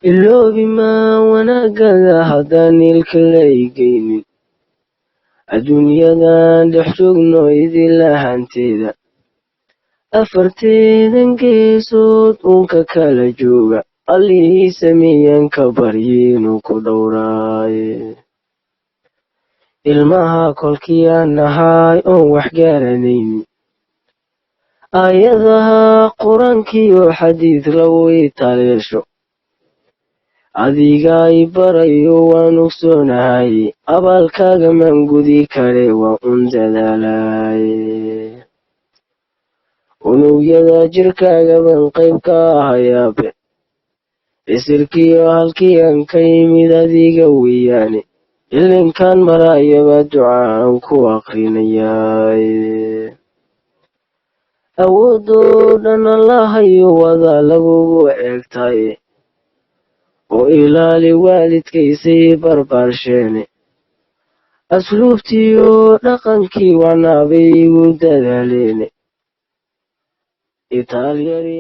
iloobi maa wanaagaga haddaan ilka laygaynin adduunyadan dhex joogno idila hanteeda afarteedan geesood uunka kala jooga allihii sameeyan ka baryiinu ku dhowraaye ilmaha kolkii aan nahay oon wax garanaynin aayadaha qur-aankiyo xadiid laway taleesho adiga i barayo waan ogsoonahay abaalkaaga maan gudi kare waa un dadaalaye unugyada jirkaaga baan qayb ka ahayaabe isirkiyo halkii aan ka yimid adiga weeyaane ilinkaan maraayaba ducaan ku aqrinayaaye awoodoo dhan allahayo wada lagugu eegtaye oo ilaali waalidkaysay barbaarsheene asluubtiyo dhaqankii wanaabay igu dadaaleene itaalyari